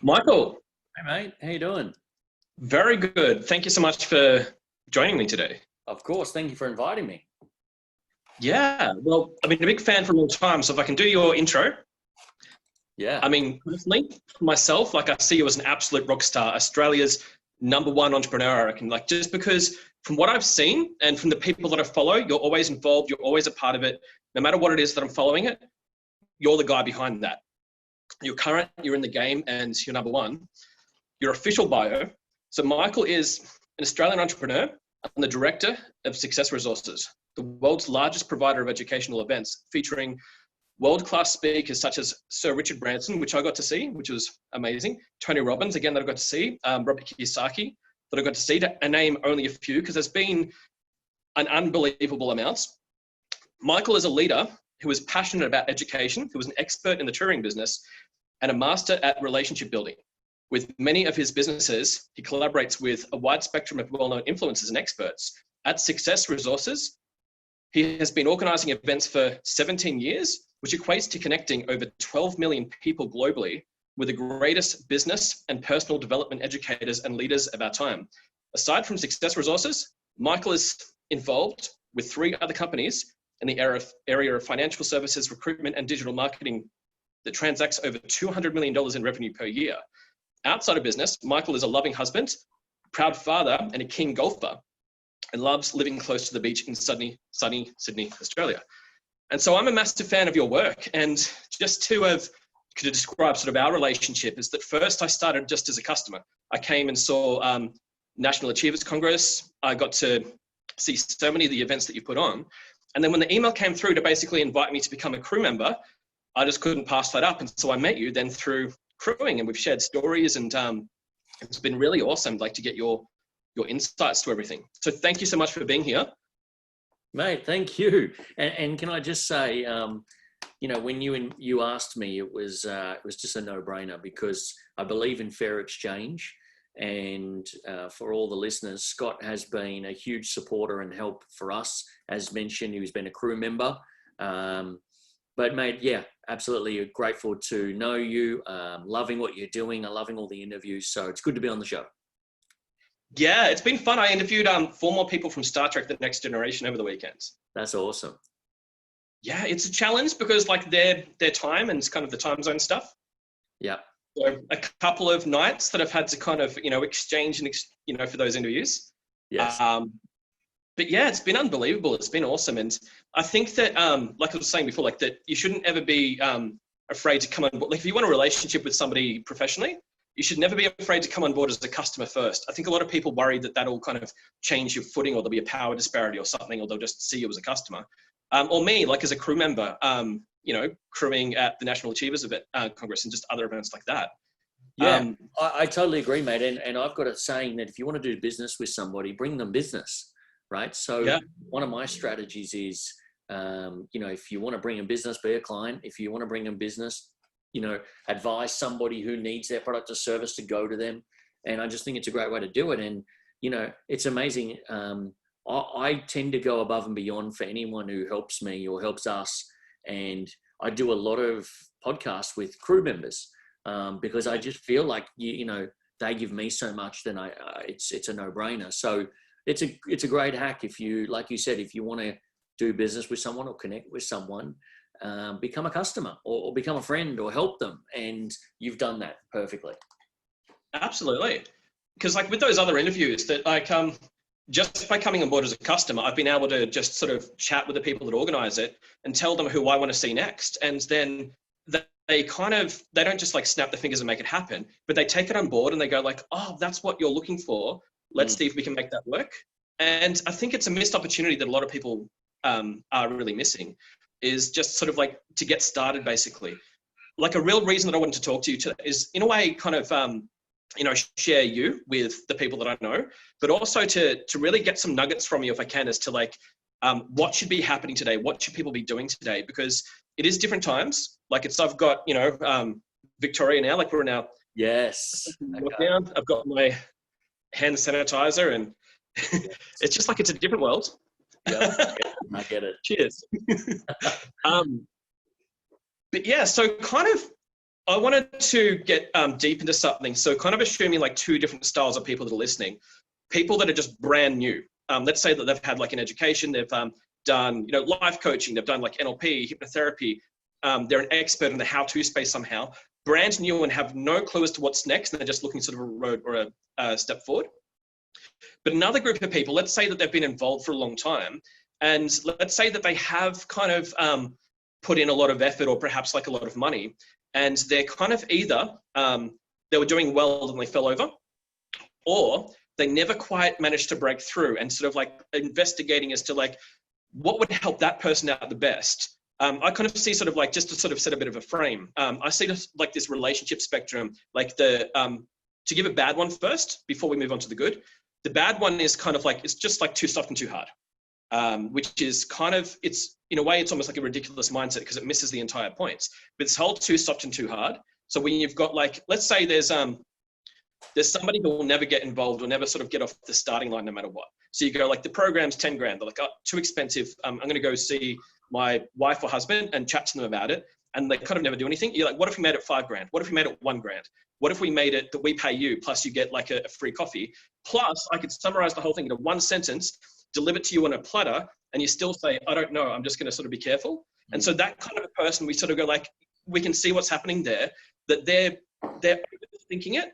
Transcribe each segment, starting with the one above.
Michael, Hey mate, how you doing? very good. Thank you so much for joining me today. Of course, thank you for inviting me. Yeah, well, I've been a big fan for a long time, so if I can do your intro. Yeah, Personally, for myself, like I see you as an absolute rock star, Australia's number one entrepreneur, I reckon. Like just because from what I've seen and from the people that I follow, you're always involved, you're always a part of it. No matter what it is that I'm following it, you're the guy behind that. You're current, you're in the game, and you're number one. Your official bio. So Michael is an Australian entrepreneur and the director of Success Resources, the world's largest provider of educational events featuring world-class speakers such as Sir Richard Branson, which I got to see, which was amazing. Tony Robbins, again, that I got to see. Robert Kiyosaki, that I got to see, to name only a few, because there's been an unbelievable amount. Michael is a leader who is passionate about education, who is an expert in the touring business, and a master at relationship building. With many of his businesses, he collaborates with a wide spectrum of well-known influencers and experts. At Success Resources, he has been organizing events for 17 years, which equates to connecting over 12 million people globally with the greatest business and personal development educators and leaders of our time. Aside from Success Resources, Michael is involved with 3 other companies in the area of financial services, recruitment, and digital marketing that transacts over $200 million in revenue per year. Outside of business, Michael is a loving husband, proud father, and a keen golfer, and loves living close to the beach in sunny Sydney, Australia. And so I'm a massive fan of your work. And just to describe sort of our relationship is that first I started just as a customer. I came and saw National Achievers Congress. I got to see so many of the events that you put on. And then when the email came through to basically invite me to become a crew member, I just couldn't pass that up. And so I met you then through crewing, and we've shared stories, and it's been really awesome, like to get your insights to everything. So thank you so much for being here. mate, thank you. And can I just say, when you asked me, it was just a no-brainer, because I believe in fair exchange. And for all the listeners, Scott has been a huge supporter and help for us. As mentioned, he's been a crew member. But mate, yeah, absolutely grateful to know you. Loving what you're doing. I'm loving all the interviews. So it's good to be on the show. Yeah, it's been fun. I interviewed 4 more people from Star Trek: The Next Generation over the weekends. That's awesome. Yeah, it's a challenge because like their time and it's kind of the time zone stuff. Yeah. So a couple of nights that I've had to kind of, exchange and, for those interviews. Yes. But yeah, it's been unbelievable. It's been awesome. And I think that, like I was saying before, like that you shouldn't ever be afraid to come on board. Like if you want a relationship with somebody professionally, you should never be afraid to come on board as a customer first. I think a lot of people worry that that'll kind of change your footing, or there'll be a power disparity or something, or they'll just see you as a customer. Or me, like as a crew member, crewing at the National Achievers event, Congress, and just other events like that. Yeah, I totally agree, mate. And I've got a saying that if you want to do business with somebody, bring them business, right? So yeah. One of my strategies is, if you want to bring a business, be a client. If you want to bring them business, advise somebody who needs their product or service to go to them. And I just think it's a great way to do it. And, it's amazing. I tend to go above and beyond for anyone who helps me or helps us. And I do a lot of podcasts with crew members. Because I just feel like they give me so much, then it's a no-brainer. So it's a great hack if you, like you said, if you want to do business with someone or connect with someone, become a customer or become a friend or help them, and you've done that perfectly. Absolutely, because like with those other interviews, that like just by coming on board as a customer, I've been able to just sort of chat with the people that organize it and tell them who I want to see next, and then they don't just like snap their fingers and make it happen, but they take it on board and they go like, oh, that's what you're looking for. Let's see if we can make that work. And I think it's a missed opportunity that a lot of people are really missing, is just sort of like to get started, basically. Like a real reason that I wanted to talk to you today is in a way kind of, share you with the people that I know, but also to really get some nuggets from you if I can, as to like, what should be happening today? What should people be doing today? Because it is different times. Like I've got, Victoria now, like we're now. Yes. Lockdown. I've got my hand sanitizer, and it's just like, it's a different world. Yeah, I get it. Cheers. But yeah, so kind of I wanted to get deep into something. So kind of assuming like two different styles of people that are listening. People that are just brand new. Let's say that they've had like an education, they've done, life coaching, they've done like NLP, hypnotherapy. They're an expert in the how-to space somehow. Brand new and have no clue as to what's next. And they're just looking sort of a road or a step forward. But another group of people, let's say that they've been involved for a long time. And let's say that they have kind of put in a lot of effort or perhaps like a lot of money. And they're kind of either they were doing well and they fell over, or they never quite managed to break through, and sort of like investigating as to like what would help that person out the best. I kind of see sort of like, just to sort of set a bit of a frame, I see this, like this relationship spectrum, like to give a bad one first before we move on to the good. The bad one is kind of like, it's just like too soft and too hard, which is kind of, it's in a way, it's almost like a ridiculous mindset because it misses the entire point. But this whole too soft and too hard. So when you've got like, let's say there's somebody who will never get involved or never sort of get off the starting line no matter what. So you go like, the program's 10 grand. They're like, oh, too expensive. I'm going to go see my wife or husband and chat to them about it. And they kind of never do anything. You're like, what if we made it 5 grand? What if we made it 1 grand? What if we made it that we pay you, plus you get like a free coffee? Plus I could summarize the whole thing into one sentence, deliver it to you on a platter, and you still say, I don't know, I'm just going to sort of be careful. Mm-hmm. And so that kind of a person, we sort of go like, we can see what's happening there, that they're overthinking it.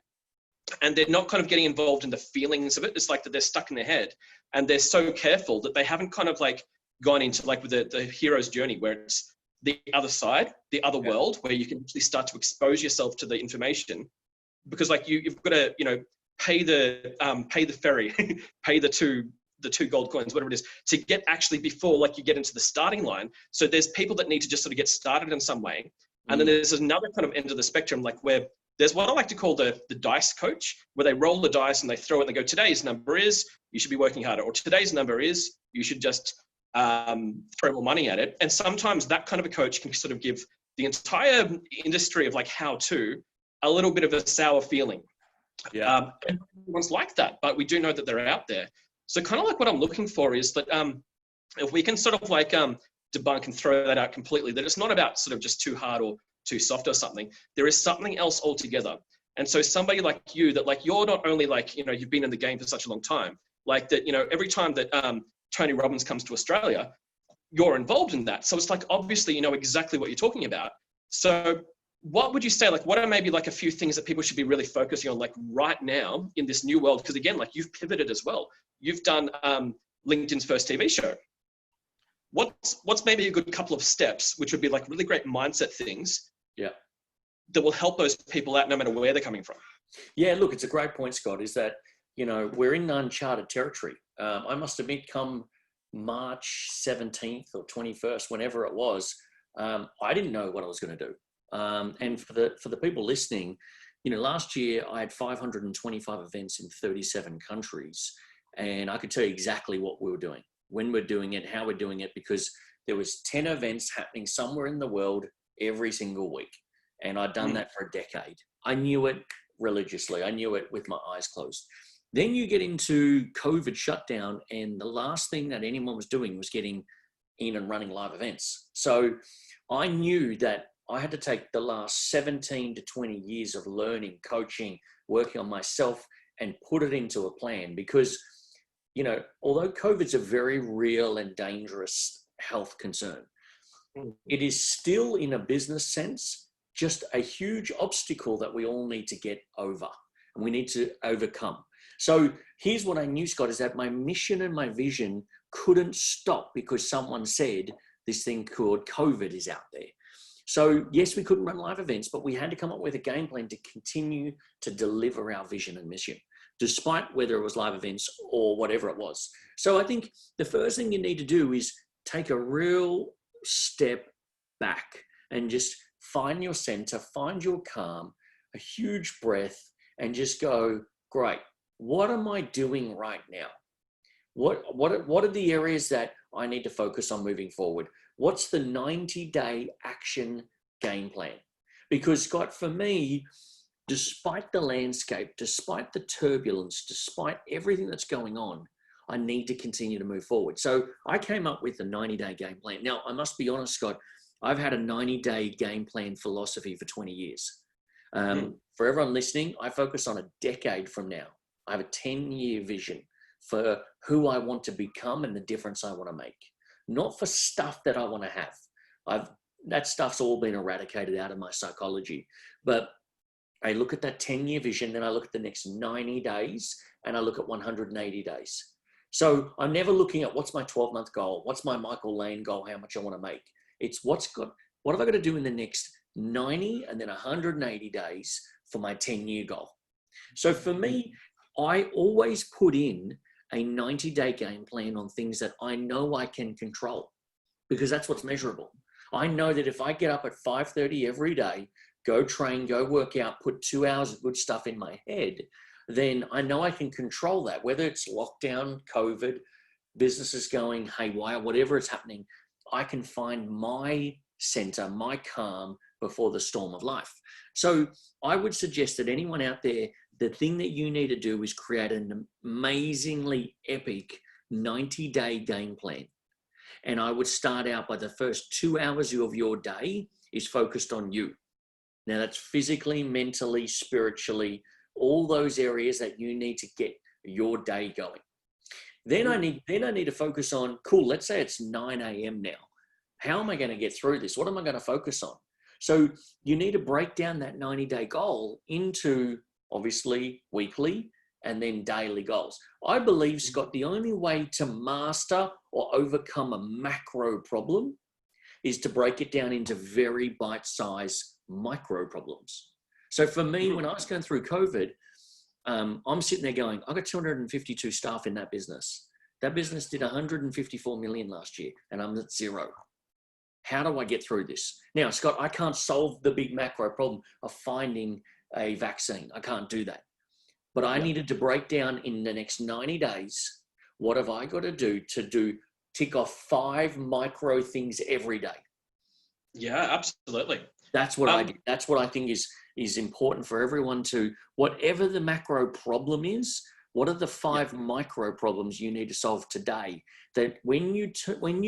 And they're not kind of getting involved in the feelings of it. It's like that they're stuck in their head, and they're so careful that they haven't kind of like gone into like with the hero's journey, where it's the other side, the other world, where you can actually start to expose yourself to the information. Because like you've got to, pay the ferry, pay the two gold coins, whatever it is, to get actually before like you get into the starting line. So there's people that need to just sort of get started in some way. And then there's another kind of end of the spectrum, like where there's what I like to call the dice coach, where they roll the dice and they throw it and they go, today's number is you should be working harder, or today's number is you should just throw more money at it. And sometimes that kind of a coach can sort of give the entire industry of like how to a little bit of a sour feeling. Yeah. Everyone's like that, but we do know that they're out there. So kind of like what I'm looking for is that if we can sort of like debunk and throw that out completely, that it's not about sort of just too hard or too soft or something. There is something else altogether. And so somebody like you, that like, you're not only like, you've been in the game for such a long time, like that, every time that Tony Robbins comes to Australia, you're involved in that. So it's like, obviously, you know exactly what you're talking about. So what would you say, like, what are maybe like a few things that people should be really focusing on, like right now in this new world? Because again, like you've pivoted as well. You've done LinkedIn's first TV show. What's maybe a good couple of steps, which would be like really great mindset things, that will help those people out no matter where they're coming from? Yeah, look, it's a great point, Scott, is that, we're in uncharted territory. I must admit, come March 17th or 21st, whenever it was, I didn't know what I was going to do. And for the people listening, last year I had 525 events in 37 countries, and I could tell you exactly what we were doing, when we're doing it, how we're doing it, because there was 10 events happening somewhere in the world every single week. And I'd done that for a decade. I knew it religiously. I knew it with my eyes closed. Then you get into COVID shutdown, and the last thing that anyone was doing was getting in and running live events. So I knew that I had to take the last 17 to 20 years of learning, coaching, working on myself, and put it into a plan, because although COVID's a very real and dangerous health concern, it is still, in a business sense, just a huge obstacle that we all need to get over and we need to overcome. So here's what I knew, Scott, is that my mission and my vision couldn't stop because someone said this thing called COVID is out there. So yes, we couldn't run live events, but we had to come up with a game plan to continue to deliver our vision and mission, despite whether it was live events or whatever it was. So I think the first thing you need to do is take a real step back and just find your center, find your calm, a huge breath, and just go, great, what am I doing right now? What are the areas that I need to focus on moving forward? What's the 90-day action game plan? Because, Scott, for me, despite the landscape, despite the turbulence, despite everything that's going on, I need to continue to move forward. So I came up with a 90-day game plan. Now, I must be honest, Scott, I've had a 90-day game plan philosophy for 20 years. For everyone listening, I focus on a decade from now. I have a 10-year vision for who I want to become and the difference I want to make, not for stuff that I want to have. That stuff's all been eradicated out of my psychology. But I look at that 10-year vision, then I look at the next 90 days, and I look at 180 days. So I'm never looking at what's my 12-month goal, what's my Michael Lane goal, how much I want to make. It's what have I got to do in the next 90 and then 180 days for my 10-year goal. So for me, I always put in a 90-day game plan on things that I know I can control, because that's what's measurable. I know that if I get up at 5:30 every day, go train, go work out, put 2 hours of good stuff in my head, then I know I can control that. Whether it's lockdown, COVID, businesses going haywire, whatever is happening, I can find my center, my calm before the storm of life. So I would suggest that anyone out there, the thing that you need to do is create an amazingly epic 90-day game plan. And I would start out by the first 2 hours of your day is focused on you. Now that's physically, mentally, spiritually, all those areas that you need to get your day going. Then I need to focus on, cool, let's say it's 9 a.m. now. How am I going to get through this? What am I going to focus on? So you need to break down that 90-day goal into obviously weekly and then daily goals. I believe, Scott, the only way to master or overcome a macro problem is to break it down into very bite-sized micro problems. So for me, when I was going through COVID, I'm sitting there going, I've got 252 staff in that business. That business did 154 million last year and I'm at zero. How do I get through this? Now, Scott, I can't solve the big macro problem of finding a vaccine. I can't do that. But I needed to break down in the next 90 days, what have I got to do tick off 5 micro things every day. Yeah, absolutely. That's what I did. That's what I think is important for everyone to, whatever the macro problem is, what are the 5 micro problems you need to solve today? That when you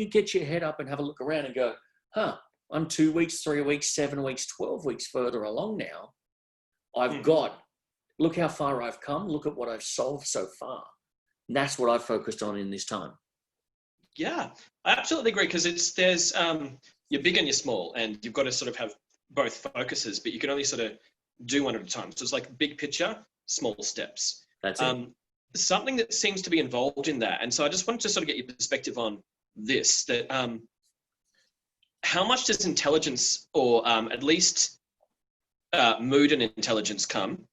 get your head up and have a look around and go, I'm 2 weeks, 3 weeks, 7 weeks, 12 weeks further along now. Look how far I've come. Look at what I've solved so far. And that's what I've focused on in this time. Yeah, I absolutely agree, because there's you're big and you're small, and you've got to sort of have both focuses, but you can only sort of do one at a time. So it's like big picture, small steps. That's it. Something that seems to be involved in that. And so I just wanted to sort of get your perspective on this, that how much does intelligence, or at least mood and intelligence, come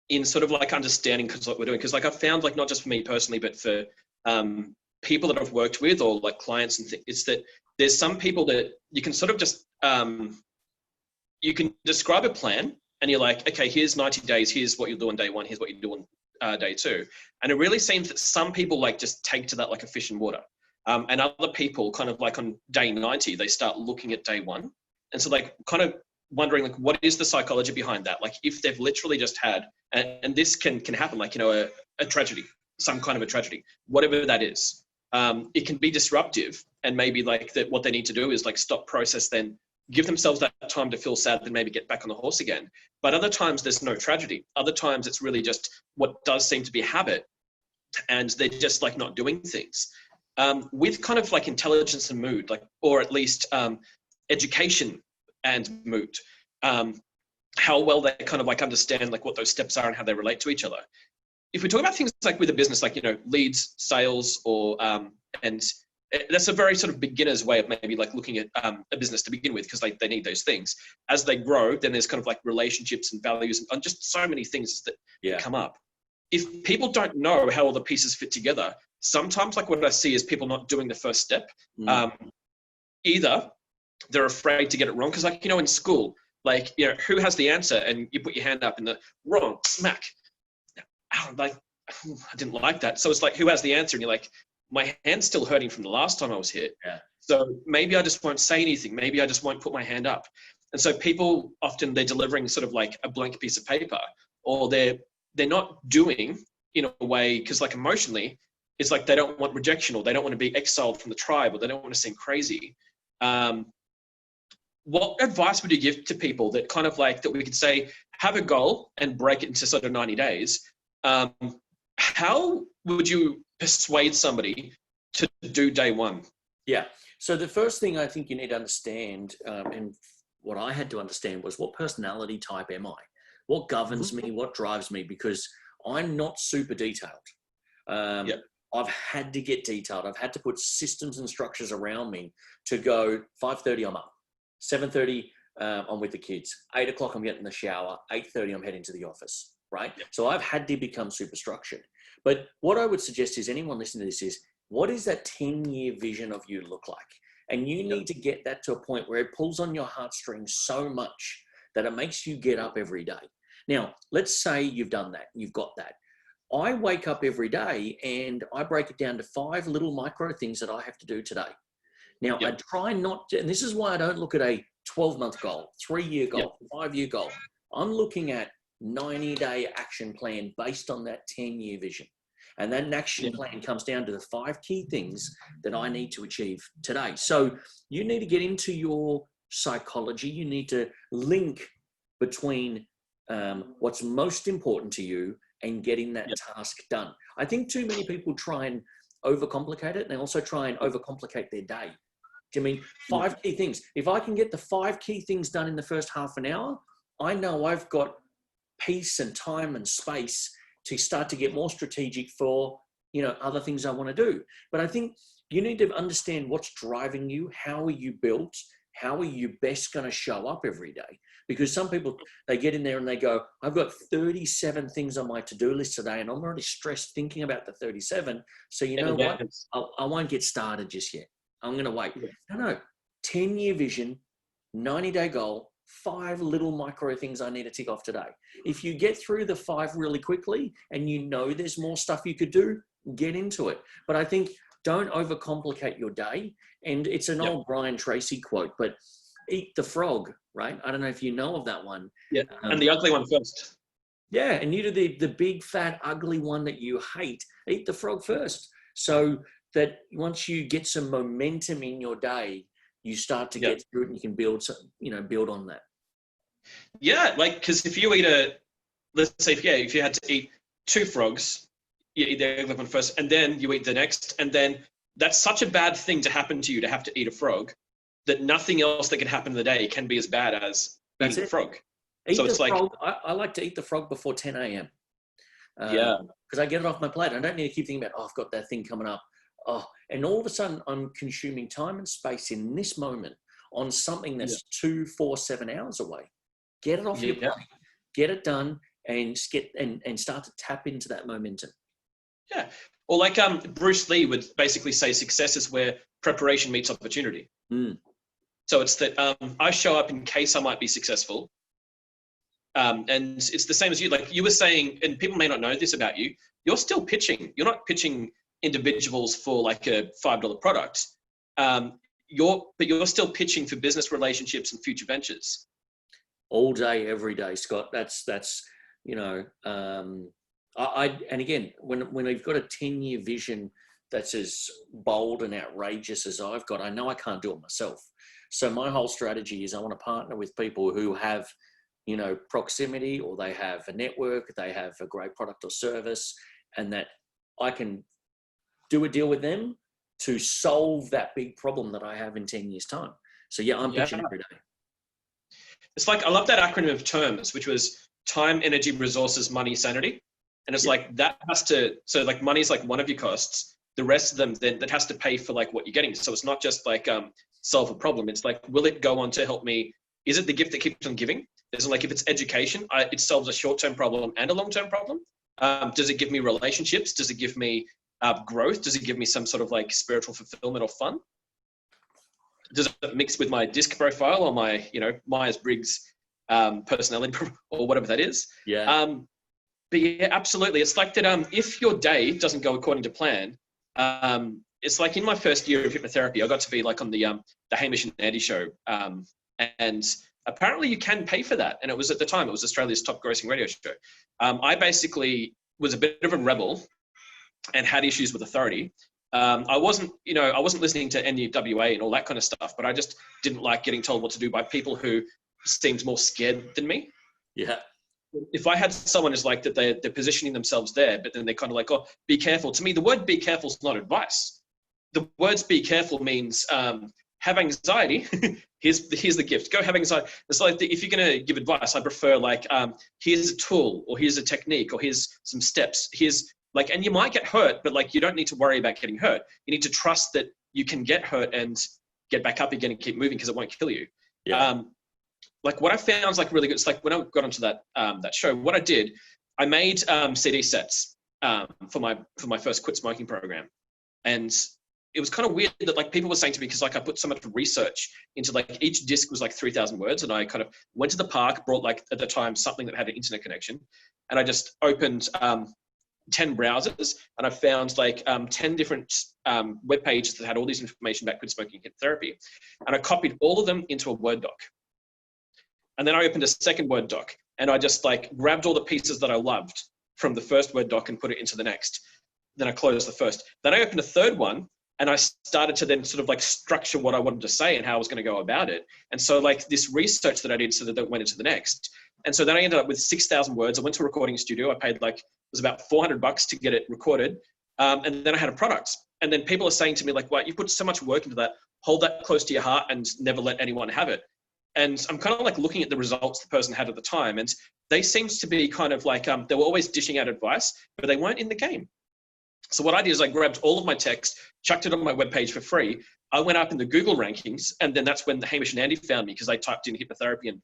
in sort of like understanding what we're doing? Because like I've found, like not just for me personally, but for people that I've worked with or like clients and things, it's that there's some people that you can sort of just, you can describe a plan and you're like, okay, here's 90 days, here's what you'll do on day 1, here's what you do on day 2. And it really seems that some people like just take to that like a fish in water. And other people kind of like on day 90, they start looking at day 1. And so like kind of wondering like, what is the psychology behind that? Like if they've literally just had, and this can happen, like, you know, a tragedy, some kind of a tragedy, whatever that is. It can be disruptive, and maybe like that what they need to do is like stop, process, then give themselves that time to feel sad, then maybe get back on the horse again. But other times there's no tragedy. Other times it's really just what does seem to be a habit, and they're just like not doing things. With kind of like intelligence and mood, like, or at least education and mood, how well they kind of like understand like what those steps are and how they relate to each other. If we talk about things like with a business, like, you know, leads, sales, or, and that's a very sort of beginner's way of maybe like looking at a business to begin with, because they need those things. As they grow, then there's kind of like relationships and values and just so many things that come up. If people don't know how all the pieces fit together, sometimes like what I see is people not doing the first step. Either they're afraid to get it wrong, because like, you know, in school, like, you know, who has the answer? And you put your hand up in the wrong, smack. Like, I didn't like that. So it's like, who has the answer? And you're like, my hand's still hurting from the last time I was hit. Yeah. So maybe I just won't say anything. Maybe I just won't put my hand up. And so people often, they're delivering sort of like a blank piece of paper, or they're not doing in a way, because like emotionally, it's like they don't want rejection, or they don't want to be exiled from the tribe, or they don't want to seem crazy. what advice would you give to people that kind of like, that we could say, have a goal and break it into sort of 90 days? How would you persuade somebody to do day one? Yeah. So the first thing I think you need to understand, and what I had to understand, was what personality type am I? What governs me? What drives me? Because I'm not super detailed. I've had to get detailed. I've had to put systems and structures around me to go 5:30, I'm up. 7:30, I'm with the kids. 8 o'clock, I'm getting in the shower. 8:30, I'm heading to the office, right? Yep. So I've had to become super structured. But what I would suggest is anyone listening to this is, what does that 10-year vision of you look like? And you need to get that to a point where it pulls on your heartstrings so much that it makes you get up every day. Now, let's say you've done that, you've got that. I wake up every day and I break it down to 5 little micro things that I have to do today. Now, I try not to, and this is why I don't look at a 12-month goal, 3-year goal, 5-year goal. I'm looking at 90-day action plan based on that 10-year vision. And that action plan comes down to the 5 key things that I need to achieve today. So you need to get into your psychology. You need to link between what's most important to you and getting that task done. I think too many people try and overcomplicate it, and they also try and overcomplicate their day. I mean, 5 key things. If I can get the 5 key things done in the first half an hour, I know I've got peace and time and space to start to get more strategic for, other things I want to do. But I think you need to understand what's driving you. How are you built? How are you best going to show up every day? Because some people, they get in there and they go, I've got 37 things on my to-do list today, and I'm already stressed thinking about the 37. So you know what? I won't get started just yet. I'm going to wait. No. 10-year vision, 90-day goal, 5 little micro things I need to tick off today. If you get through the 5 really quickly and there's more stuff you could do, get into it. But I think don't overcomplicate your day. And it's an old Brian Tracy quote, but eat the frog, right? I don't know if you know of that one. Yeah, and the ugly one first. Yeah, and you do the big, fat, ugly one that you hate, eat the frog first. So that once you get some momentum in your day, you start to get through it and you can build on that. Yeah, because if you eat let's say, if you had to eat 2 frogs, you eat the ugly one first, and then you eat the next, and then that's such a bad thing to happen to you to have to eat a frog, that nothing else that can happen in the day can be as bad as eating the frog. Frog. I like to eat the frog before 10 a.m. Because I get it off my plate. I don't need to keep thinking about, I've got that thing coming up. And all of a sudden I'm consuming time and space in this moment on something that's 2, 4, 7 hours away. Get it off your plate, get it done, and start to tap into that momentum. Yeah. Or like Bruce Lee would basically say, success is where preparation meets opportunity. So it's that I show up in case I might be successful. And it's the same as you, like you were saying, and people may not know this about you, you're still pitching. You're not pitching individuals for like a $5 product. But you're still pitching for business relationships and future ventures. All day, every day, Scott. That's and again, when I've got a 10-year vision that's as bold and outrageous as I've got, I know I can't do it myself. So my whole strategy is I want to partner with people who have, proximity, or they have a network, they have a great product or service, and that I can do a deal with them to solve that big problem that I have in 10 years' time. So I'm pitching every day. It's like, I love that acronym of terms, which was time, energy, resources, money, sanity. And it's like that has to, so like money is like one of your costs. The rest of them then that has to pay for like what you're getting. So it's not just like solve a problem. It's like, will it go on to help me? Is it the gift that keeps on giving? Is it like, if it's education, it solves a short-term problem and a long-term problem? Does it give me relationships? Does it give me growth? Does it give me some sort of like spiritual fulfillment or fun? Does it mix with my DISC profile or my, Myers-Briggs personality or whatever that is? But yeah, absolutely. It's like that if your day doesn't go according to plan, it's like in my first year of hypnotherapy, I got to be like on the Hamish and Andy show. And apparently you can pay for that. And it was at the time, it was Australia's top grossing radio show. I basically was a bit of a rebel and had issues with authority. I wasn't listening to NUWA and all that kind of stuff, but I just didn't like getting told what to do by people who seemed more scared than me. Yeah. If I had someone who's like that, they're positioning themselves there, but then they're kind of like, oh, be careful. To me, the word be careful is not advice. The words be careful means have anxiety. here's the gift. Go have anxiety. It's like if you're going to give advice, I prefer like, here's a tool, or here's a technique, or here's some steps. Here's like, and you might get hurt, but like, you don't need to worry about getting hurt. You need to trust that you can get hurt and get back up again and keep moving because it won't kill you. Yeah. Like what I found is like really good. It's like when I got onto that show, what I did, I made CD sets for my first quit smoking program, and it was kind of weird that like people were saying to me, because like I put so much research into like each disc was like 3,000 words, and I kind of went to the park, brought like at the time something that had an internet connection, and I just opened 10 browsers, and I found like 10 different web pages that had all this information about quit smoking and therapy, and I copied all of them into a Word doc. And then I opened a second Word doc, and I just like grabbed all the pieces that I loved from the first Word doc and put it into the next. Then I closed the first. Then I opened a third one, and I started to then sort of like structure what I wanted to say and how I was going to go about it. And so like this research that I did, so that went into the next. And so then I ended up with 6,000 words. I went to a recording studio. I paid like, it was about $400 to get it recorded. And then I had a product. And then people are saying to me like, wow, you put so much work into that. Hold that close to your heart and never let anyone have it. And I'm kind of like looking at the results the person had at the time. And they seemed to be kind of like, they were always dishing out advice, but they weren't in the game. So what I did is I grabbed all of my text, chucked it on my webpage for free. I went up in the Google rankings, and then that's when the Hamish and Andy found me, because I typed in hypnotherapy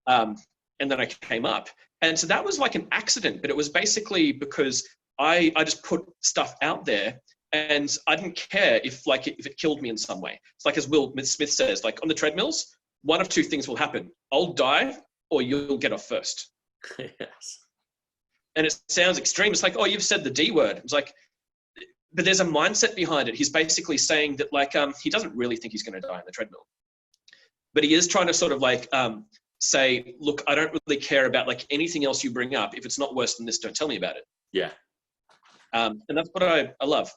and then I came up. And so that was like an accident, but it was basically because I just put stuff out there, and I didn't care if it killed me in some way. It's like, as Will Smith says, like on the treadmills, one of two things will happen. I'll die or you'll get off first. Yes. And it sounds extreme. It's like, oh, you've said the D word. It's like, but there's a mindset behind it. He's basically saying that like, he doesn't really think he's going to die on the treadmill, but he is trying to sort of like say, look, I don't really care about like anything else you bring up. If it's not worse than this, don't tell me about it. Yeah. And that's what I love.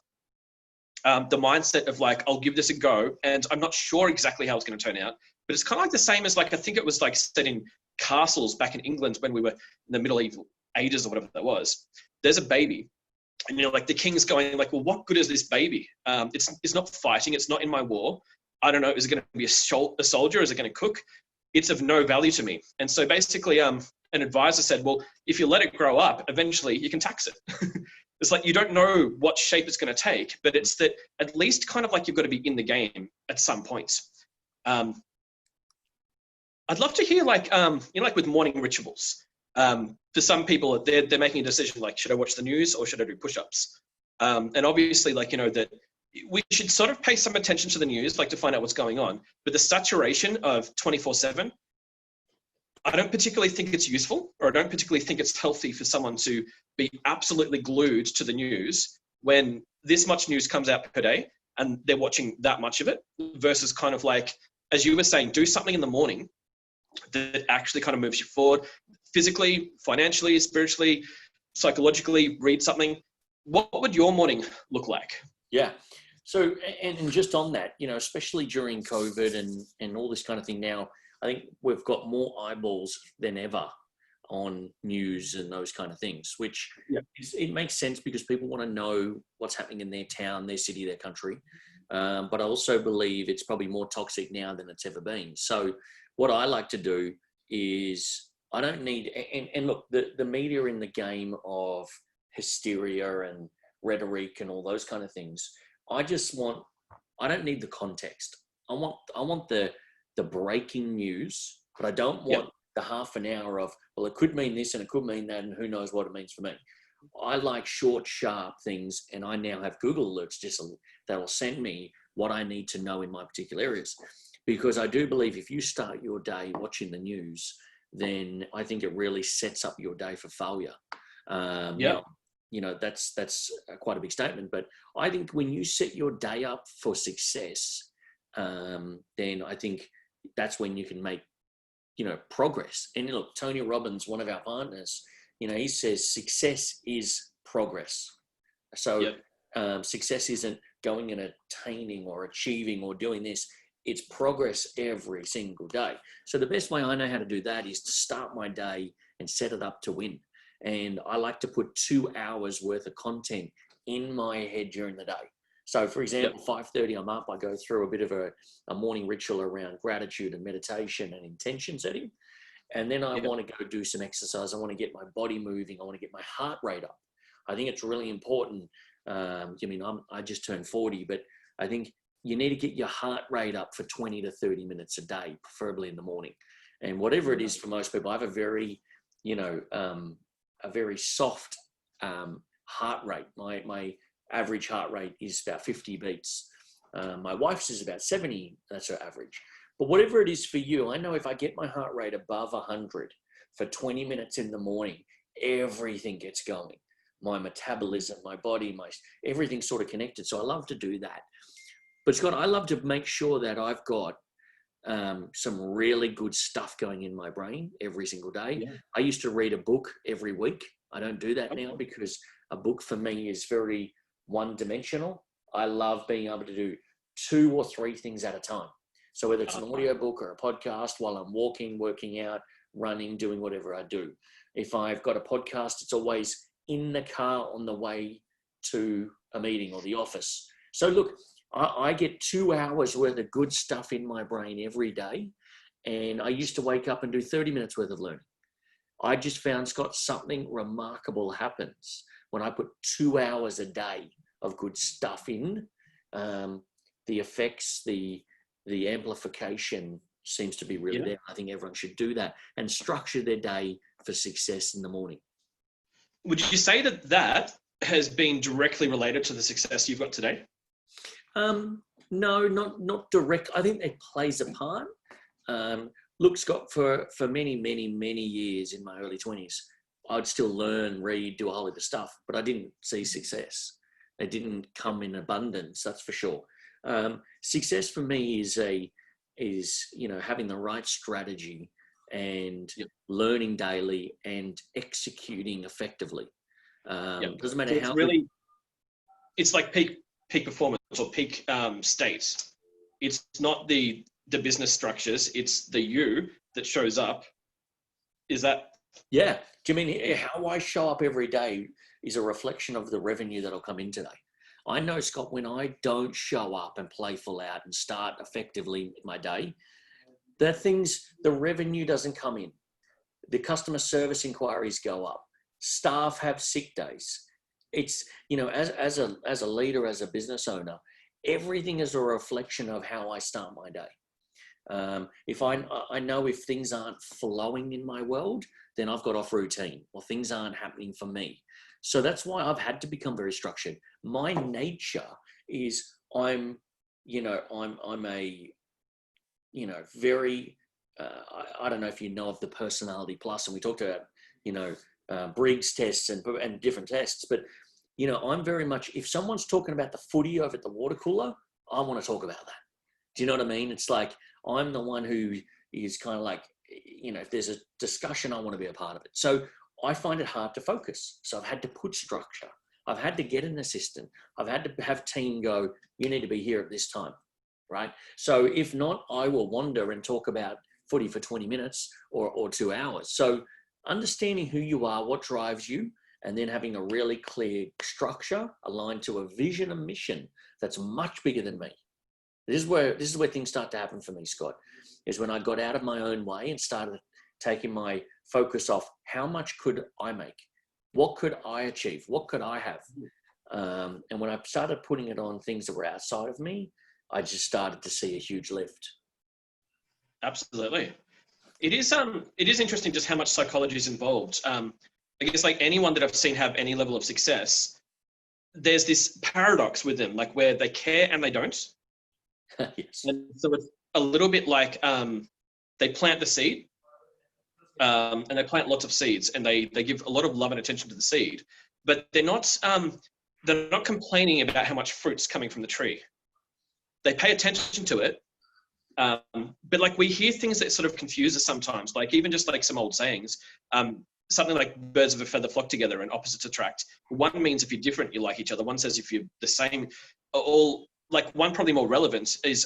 The mindset of like, I'll give this a go, and I'm not sure exactly how it's going to turn out, but it's kind of like the same as like, I think it was like set in castles back in England when we were in the Middle Ages or whatever that was. There's a baby, and like the king's going like, well, what good is this baby? It's not fighting. It's not in my war. I don't know. Is it going to be a soldier? Is it going to cook? It's of no value to me. And so basically, an advisor said, well, if you let it grow up, eventually you can tax it. It's like, you don't know what shape it's going to take, but it's that at least kind of like you've got to be in the game at some points. I'd love to hear like, like with morning rituals. For some people, they're making a decision like, should I watch the news or should I do push-ups? And obviously, like, that we should sort of pay some attention to the news, like to find out what's going on. But the saturation of 24/7, I don't particularly think it's useful, or I don't particularly think it's healthy for someone to be absolutely glued to the news when this much news comes out per day and they're watching that much of it, versus kind of like, as you were saying, do something in the morning that actually kind of moves you forward physically, financially, spiritually, psychologically. Read something. What would your morning look like? Yeah. So, and just on that, especially during COVID and all this kind of thing now, I think we've got more eyeballs than ever on news and those kind of things, which it makes sense because people want to know what's happening in their town, their city, their country. But I also believe it's probably more toxic now than it's ever been. So what I like to do is I don't need, and look, the media in the game of hysteria and rhetoric and all those kind of things, I don't need the context. I want the breaking news, but I don't want the half an hour of, well, it could mean this and it could mean that, and who knows what it means for me. I like short, sharp things, and I now have Google alerts that'll send me what I need to know in my particular areas. Because I do believe if you start your day watching the news, then I think it really sets up your day for failure. That's quite a big statement, but I think when you set your day up for success, then I think that's when you can make, progress. And look, Tony Robbins, one of our partners, he says success is progress. So Success isn't going and attaining or achieving or doing this. It's progress every single day. So the best way I know how to do that is to start my day and set it up to win. And I like to put 2 hours worth of content in my head during the day. So for example, 5:30, I'm up, I go through a bit of a morning ritual around gratitude and meditation and intention setting. And then I want to go do some exercise. I want to get my body moving. I want to get my heart rate up. I think it's really important. I just turned 40, but I think you need to get your heart rate up for 20 to 30 minutes a day, preferably in the morning. And whatever it is for most people, I have a very, a very soft heart rate. My average heart rate is about 50 beats. My wife's is about 70. That's her average. But whatever it is for you, I know if I get my heart rate above 100 for 20 minutes in the morning, everything gets going. My metabolism, my body, everything's sort of connected. So I love to do that. But Scott, I love to make sure that I've got some really good stuff going in my brain every single day. Yeah. I used to read a book every week. I don't do that now because a book for me is very one-dimensional. I love being able to do 2 or 3 things at a time. So whether it's an audio book or a podcast while I'm walking, working out, running, doing whatever I do. If I've got a podcast, it's always in the car on the way to a meeting or the office. So look, I get 2 hours worth of good stuff in my brain every day. And I used to wake up and do 30 minutes worth of learning. I just found, Scott, something remarkable happens when I put 2 hours a day of good stuff in. The effects, the amplification seems to be really there. I think everyone should do that and structure their day for success in the morning. Would you say that has been directly related to the success you've got today? No, not direct. I think it plays a part. Look, Scott, for many, many, many years in my early 20s, I'd still learn, read, do a whole heap of stuff, but I didn't see success. It didn't come in abundance, that's for sure. Success for me is having the right strategy and learning daily and executing effectively. Doesn't matter how. It's like peak performance or peak state. It's not the business structures. It's the you that shows up. Is that? Yeah. Do you mean how I show up every day is a reflection of the revenue that'll come in today? I know, Scott, when I don't show up and play full out and start effectively my day, the revenue doesn't come in. The customer service inquiries go up. Staff have sick days. It's, as a leader, as a business owner, everything is a reflection of how I start my day. If I know if things aren't flowing in my world, then I've got off routine or things aren't happening for me. So that's why I've had to become very structured. My nature is I'm a, very, I don't know if you know of the Personality Plus, and we talked about, Briggs tests and different tests, but, I'm very much, if someone's talking about the footy over at the water cooler, I want to talk about that. Do you know what I mean? It's like, I'm the one who is kind of like, if there's a discussion, I want to be a part of it. So I find it hard to focus. So I've had to put structure. I've had to get an assistant. I've had to have team go, you need to be here at this time, right? So if not, I will wander and talk about footy for 20 minutes or 2 hours. So understanding who you are, what drives you, and then having a really clear structure aligned to a vision and mission that's much bigger than me. This is where things start to happen for me, Scott, is when I got out of my own way and started taking my focus off how much could I make? What could I achieve? What could I have? And when I started putting it on things that were outside of me, I just started to see a huge lift. Absolutely. It is interesting just how much psychology is involved. I guess like anyone that I've seen have any level of success, there's this paradox with them, like where they care and they don't. Yes. And so it's a little bit like they plant the seed and they plant lots of seeds and they give a lot of love and attention to the seed, but they're not complaining about how much fruit's coming from the tree. They pay attention to it. But like we hear things that sort of confuse us sometimes, like even just like some old sayings, something like birds of a feather flock together and opposites attract. One means if you're different, you like each other. One says if you're the same, all like one probably more relevant is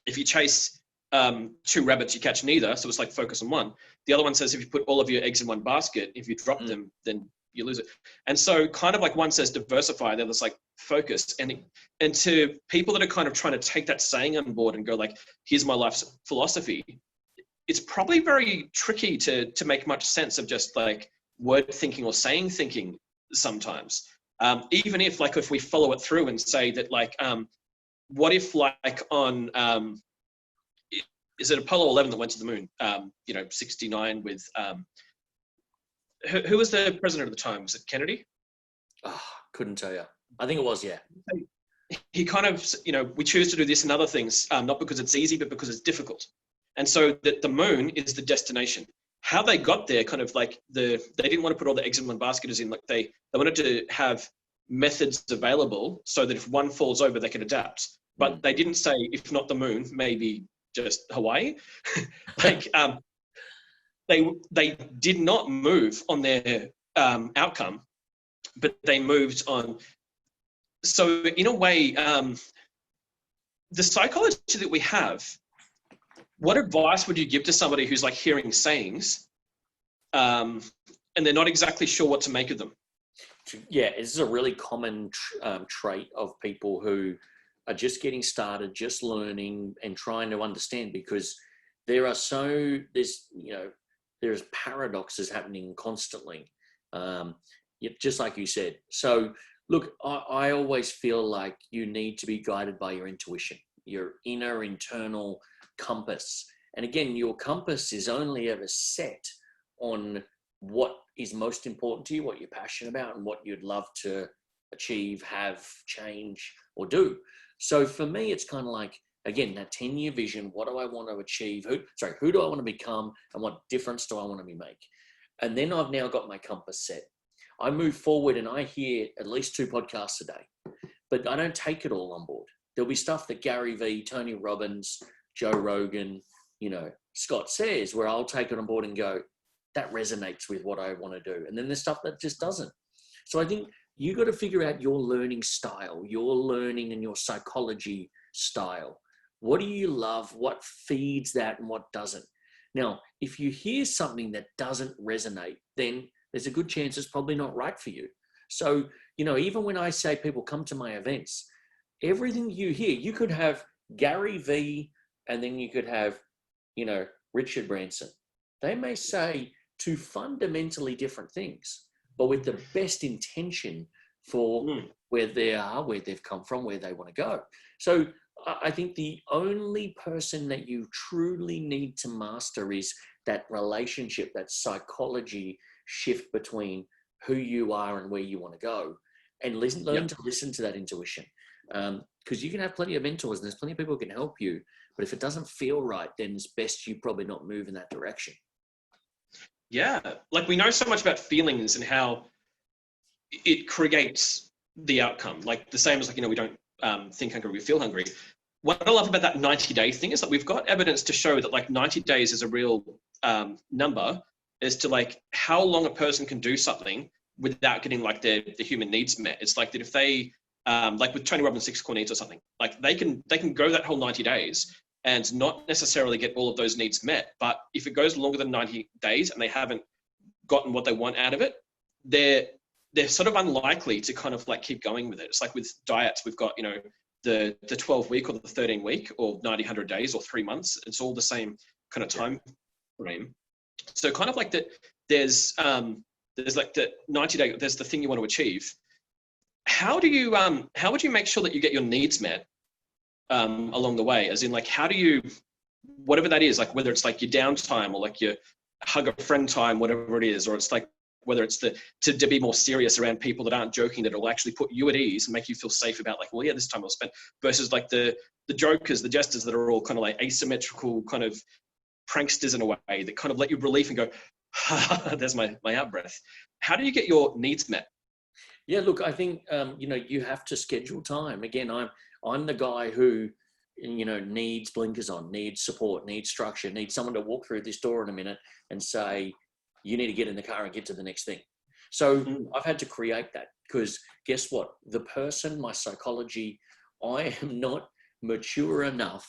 if you chase two rabbits, you catch neither. So it's like focus on one. The other one says if you put all of your eggs in one basket, if you drop them, then you lose it. And so kind of like one says diversify, the other's like focus. And to people that are kind of trying to take that saying on board and go like, here's my life's philosophy, it's probably very tricky to make much sense of just like word thinking or saying thinking sometimes. Even if like, if we follow it through and say that like, what if like on, is it Apollo 11 that went to the moon? 69 with, who was the president at the time? Was it Kennedy? Oh, couldn't tell you. I think it was, yeah. He kind of, we choose to do this and other things, not because it's easy, but because it's difficult. And so the moon is the destination. How they got there, kind of like they didn't want to put all the eggs in one basket, as in like they wanted to have methods available so that if one falls over, they could adapt. But they didn't say, if not the moon, maybe just Hawaii. Like they did not move on their outcome, but they moved on. So in a way, the psychology that we have, what advice would you give to somebody who's like hearing sayings and they're not exactly sure what to make of them? Yeah, this is a really common trait of people who are just getting started, just learning and trying to understand, because there's paradoxes happening constantly, just like you said. So look, I always feel like you need to be guided by your intuition, your inner internal compass. And again, your compass is only ever set on what is most important to you, what you're passionate about, and what you'd love to achieve, have, change, or do. So for me, it's kind of like, again, that 10-year vision. What do I want to achieve? Who do I want to become? And what difference do I want to make? And then I've now got my compass set. I move forward and I hear at least 2 podcasts a day, but I don't take it all on board. There'll be stuff that Gary Vee, Tony Robbins, Joe Rogan, Scott says, where I'll take it on board and go, that resonates with what I want to do. And then there's stuff that just doesn't. So I think you got to figure out your learning style, your learning and your psychology style. What do you love? What feeds that and what doesn't? Now, if you hear something that doesn't resonate, then there's a good chance it's probably not right for you. So, even when I say people come to my events, everything you hear, you could have Gary Vee and then you could have, Richard Branson. They may say 2 fundamentally different things, but with the best intention for where they are, where they've come from, where they want to go. So I think the only person that you truly need to master is that relationship, that psychology shift between who you are and where you want to go, and learn to listen to that intuition. Because you can have plenty of mentors and there's plenty of people who can help you, but if it doesn't feel right, then it's best you probably not move in that direction. Yeah, like we know so much about feelings and how it creates the outcome. Like the same as like, we don't think hungry, we feel hungry. What I love about that 90-day thing is that we've got evidence to show that like 90 days is a real number as to like how long a person can do something without getting like the human needs met. It's like that if they, like with Tony Robbins' 6 core needs or something, like they can go that whole 90 days and not necessarily get all of those needs met. But if it goes longer than 90 days and they haven't gotten what they want out of it, they're sort of unlikely to kind of like keep going with it. It's like with diets, we've got, the 12-week or the 13-week or 90, 100 days or 3 months. It's all the same kind of time frame. So kind of like that, there's like the 90-day, there's the thing you want to achieve. How would you make sure that you get your needs met along the way? As in like, how do you, whatever that is, like whether it's like your downtime or like your hug a friend time, whatever it is, or it's like, whether it's to be more serious around people that aren't joking, that will actually put you at ease and make you feel safe about like, well, yeah, this time I'll spend, versus like the jokers, the jesters that are all kind of like asymmetrical kind of pranksters in a way that kind of let you relief and go, there's my out breath. How do you get your needs met? Yeah, look, I think, you have to schedule time. Again, I'm the guy who, needs blinkers on, needs support, needs structure, needs someone to walk through this door in a minute and say, you need to get in the car and get to the next thing. So I've had to create that, because guess what? The person, my psychology, I am not mature enough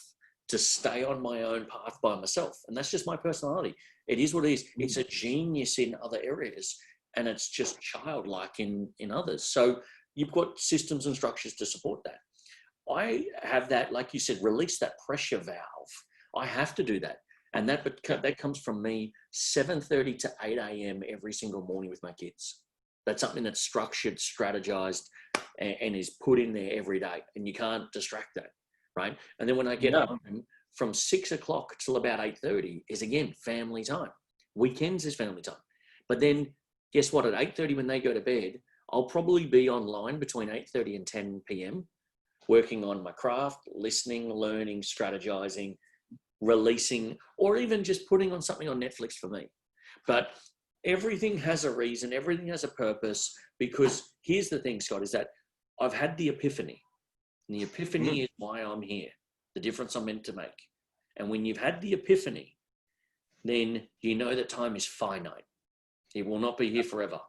to stay on my own path by myself. And that's just my personality. It is what it is. It's a genius in other areas, and it's just childlike in others. So you've got systems and structures to support that. I have that, like you said, release that pressure valve. I have to do that. And that comes from me 7:30 to 8 a.m. every single morning with my kids. That's something that's structured, strategized, and is put in there every day. And you can't distract that, right? And then when I get home, from 6 o'clock till about 8:30 is, again, family time. Weekends is family time. But then guess what? At 8:30 when they go to bed, I'll probably be online between 8:30 and 10 p.m. working on my craft, listening, learning, strategizing, releasing, or even just putting on something on Netflix for me. But everything has a reason, everything has a purpose, because here's the thing, Scott, is that I've had the epiphany. And the epiphany is why I'm here, the difference I'm meant to make. And when you've had the epiphany, then you know that time is finite. It will not be here forever,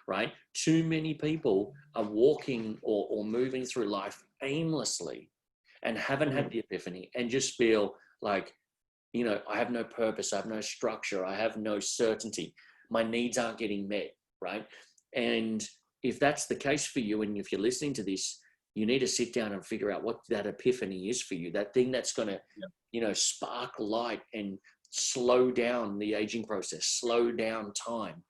right? Too many people are walking or moving through life aimlessly and haven't had the epiphany, and just feel like, you know, I have no purpose, I have no structure, I have no certainty, my needs aren't getting met, right? And if that's the case for you, and if you're listening to this, you need to sit down and figure out what that epiphany is for you, that thing that's going to, you know, spark light and slow down the aging process, slow down time.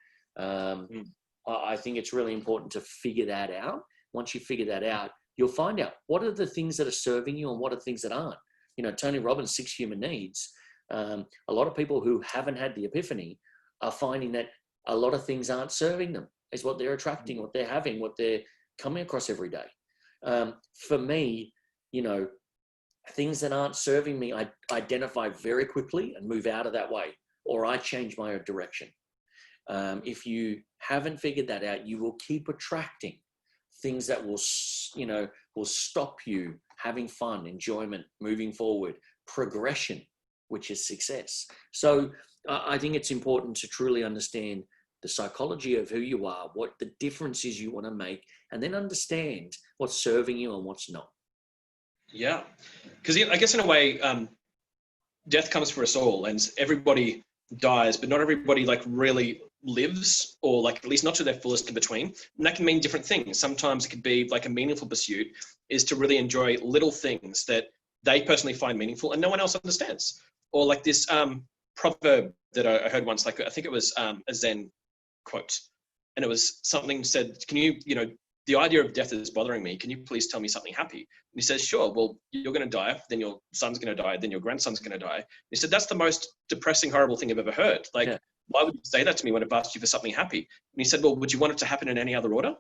I think it's really important to figure that out. Once you figure that out, you'll find out what are the things that are serving you and what are things that aren't. You know, Tony Robbins' 6 Human Needs, a lot of people who haven't had the epiphany are finding that a lot of things aren't serving them. Is what they're attracting, what they're having, what they're coming across every day. For me, you know, things that aren't serving me, I identify very quickly and move out of that way, or I change my direction. If you haven't figured that out, you will keep attracting things that will, you know, will stop you having fun, enjoyment, moving forward, progression, which is success. So I think it's important to truly understand the psychology of who you are, what the differences you want to make, and then understand what's serving you and what's not. Yeah, because I guess in a way, death comes for us all, and everybody dies, but not everybody like really lives, or like at least not to their fullest in between. And that can mean different things. Sometimes it could be like a meaningful pursuit is to really enjoy little things that they personally find meaningful and no one else understands. Or like this proverb that I heard once, like I think it was a Zen quote, and it was something said, can you, you know, the idea of death is bothering me. Can you please tell me something happy? And he says, sure. Well, you're going to die. Then your son's going to die. Then your grandson's going to die. And he said, that's the most depressing, horrible thing I've ever heard. Like, why would you say that to me when I've asked you for something happy? And he said, well, would you want it to happen in any other order?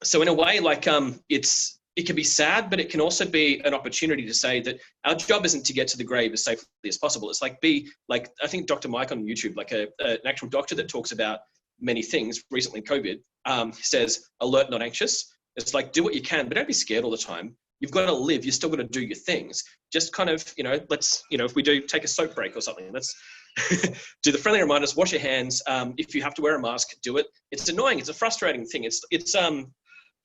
So in a way, like, it can be sad, but it can also be an opportunity to say that our job isn't to get to the grave as safely as possible. It's like, I think Dr. Mike on YouTube, like an actual doctor that talks about many things, recently COVID, says alert, not anxious. It's like, do what you can, but don't be scared all the time. You've got to live. You're still got to do your things. Just kind of, you know, let's, you know, if we do take a soap break or something, let's do the friendly reminders, wash your hands. If you have to wear a mask, do it. It's annoying. It's a frustrating thing. It's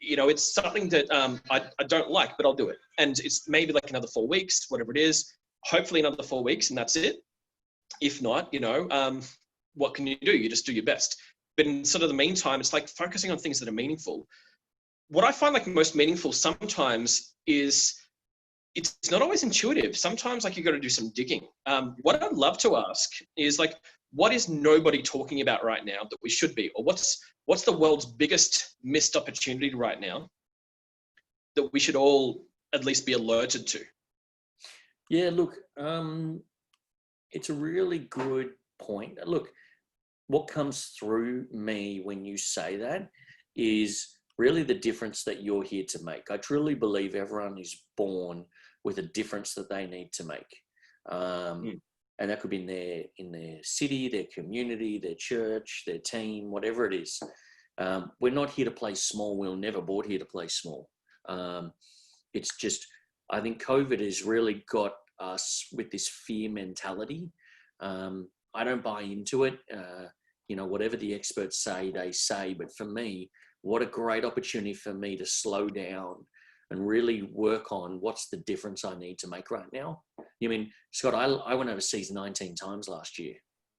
you know, it's something that I don't like, but I'll do it. And it's maybe like another 4 weeks, whatever it is, hopefully another 4 weeks, and that's it. If not, you know, what can you do? You just do your best. But in sort of the meantime, it's like focusing on things that are meaningful. What I find like most meaningful sometimes is it's not always intuitive. Sometimes like you got to do some digging. What I'd love to ask is like, what is nobody talking about right now that we should be? Or what's the world's biggest missed opportunity right now that we should all at least be alerted to? Yeah, look, it's a really good point. Look, what comes through me when you say that is really the difference that you're here to make. I truly believe everyone is born with a difference that they need to make. And that could be in their city, their community, their church, their team, whatever it is. We're not here to play small. We're never brought here to play small. It's just, I think COVID has really got us with this fear mentality. I don't buy into it. Whatever the experts say, they say. But for me, what a great opportunity for me to slow down and really work on what's the difference I need to make right now. You mean, Scott, I went overseas 19 times last year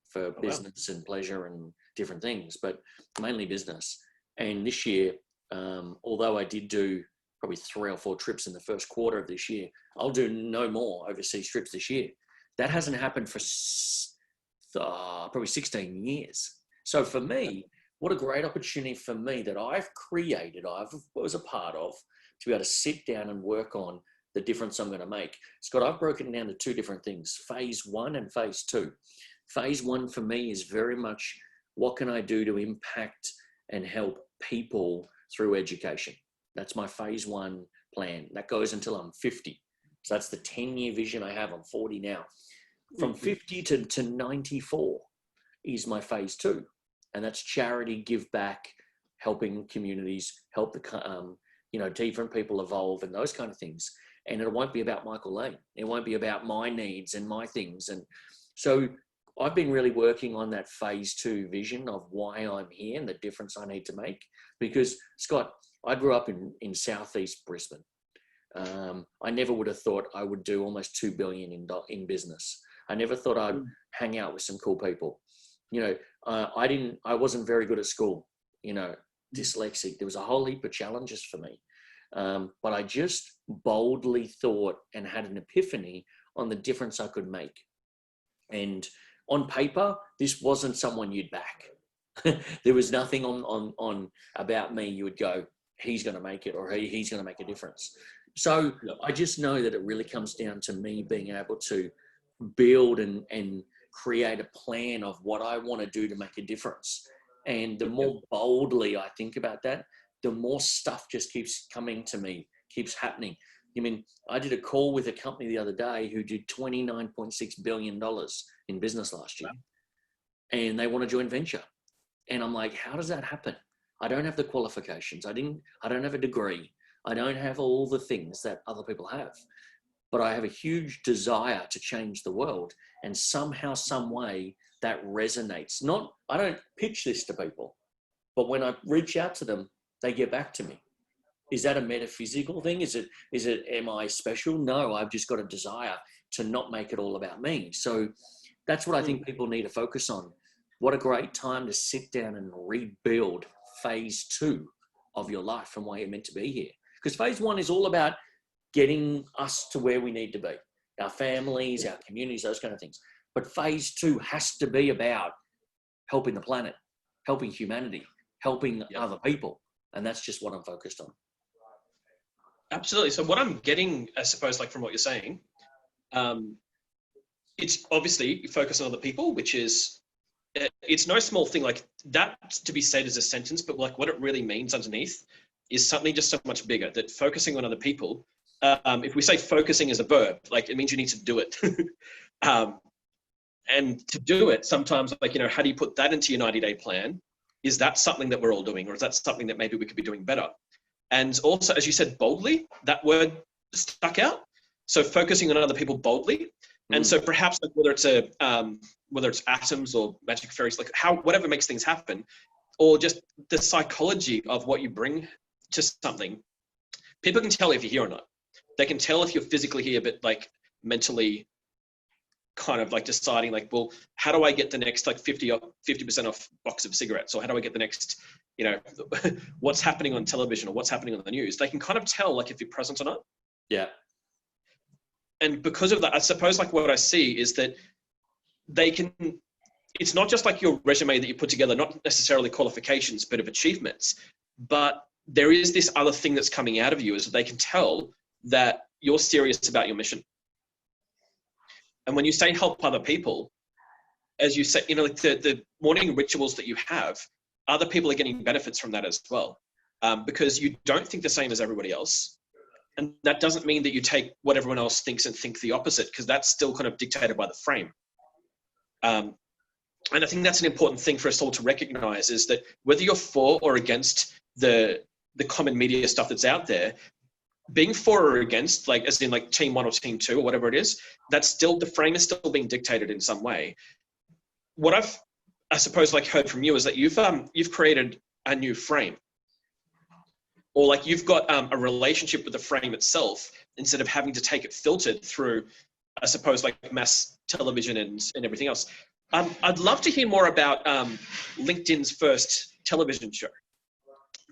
for business and pleasure and different things, but mainly business. And this year, although I did do probably 3 or 4 trips in the first quarter of this year, I'll do no more overseas trips this year. That hasn't happened for probably 16 years. So for me, what a great opportunity for me that I've created, I was a part of, to be able to sit down and work on the difference I'm going to make. Scott, I've broken it down to 2 different things, phase 1 and phase 2. Phase 1 for me is very much what can I do to impact and help people through education. That's my phase 1 plan. That goes until I'm 50. So that's the 10-year vision I have. I'm 40 now. From 50 to 94 is my phase 2. And that's charity, give back, helping communities, help the, different people evolve and those kind of things. And it won't be about Michael Lane. It won't be about my needs and my things. And so I've been really working on that phase 2 vision of why I'm here and the difference I need to make. Because, Scott, I grew up in Southeast Brisbane. I never would have thought I would do almost $2 billion in business. I never thought I'd hang out with some cool people. I wasn't very good at school, dyslexic. There was a whole heap of challenges for me. But I just boldly thought and had an epiphany on the difference I could make. And on paper, this wasn't someone you'd back. There was nothing on about me you would go, he's going to make it, or he's going to make a difference. So I just know that it really comes down to me being able to build and create a plan of what I want to do to make a difference. And the more boldly I think about that, the more stuff just keeps coming to me, keeps happening. I did a call with a company the other day who did $29.6 billion in business last year, and they want a joint venture. And I'm like, how does that happen? I don't have the qualifications. I don't have a degree. I don't have all the things that other people have, but I have a huge desire to change the world. And somehow, some way that resonates. I don't pitch this to people, but when I reach out to them, they get back to me. Is that a metaphysical thing? Is it, am I special? No, I've just got a desire to not make it all about me. So that's what I think people need to focus on. What a great time to sit down and rebuild phase 2 of your life and why you're meant to be here. Because phase 1 is all about getting us to where we need to be, our families, our communities, those kind of things. But phase 2 has to be about helping the planet, helping humanity, helping other people. And that's just what I'm focused on. Absolutely. So what I'm getting, I suppose, like from what you're saying, it's obviously focus on other people, which is, it's no small thing. Like that to be said as a sentence, but like what it really means underneath is something just so much bigger, that focusing on other people, if we say focusing as a verb, like it means you need to do it. And to do it, sometimes like, how do you put that into your 90-day plan? Is that something that we're all doing? Or is that something that maybe we could be doing better? And also, as you said, boldly, that word stuck out. So focusing on other people boldly. And so perhaps like whether it's atoms or magic fairies, like whatever makes things happen, or just the psychology of what you bring to something, people can tell if you're here or not. They can tell if you're physically here, but like mentally kind of like deciding like, well, how do I get the next like 50% off box of cigarettes? Or how do I get the next, what's happening on television or what's happening on the news? They can kind of tell like if you're present or not. Yeah. And because of that, I suppose like what I see is that it's not just like your resume that you put together, not necessarily qualifications, but of achievements. But there is this other thing that's coming out of you, is that they can tell that you're serious about your mission. And when you say help other people, as you say, like the morning rituals that you have, other people are getting benefits from that as well. Because you don't think the same as everybody else. And that doesn't mean that you take what everyone else thinks and think the opposite, because that's still kind of dictated by the frame. And I think that's an important thing for us all to recognize, is that whether you're for or against the common media stuff that's out there, being for or against, like as in like team 1 or team 2 or whatever it is, that's still, the frame is still being dictated in some way. what I suppose, like heard from you is that you've created a new frame, or like you've got a relationship with the frame itself instead of having to take it filtered through, I suppose, like mass television and everything else. I'd love to hear more about LinkedIn's first television show.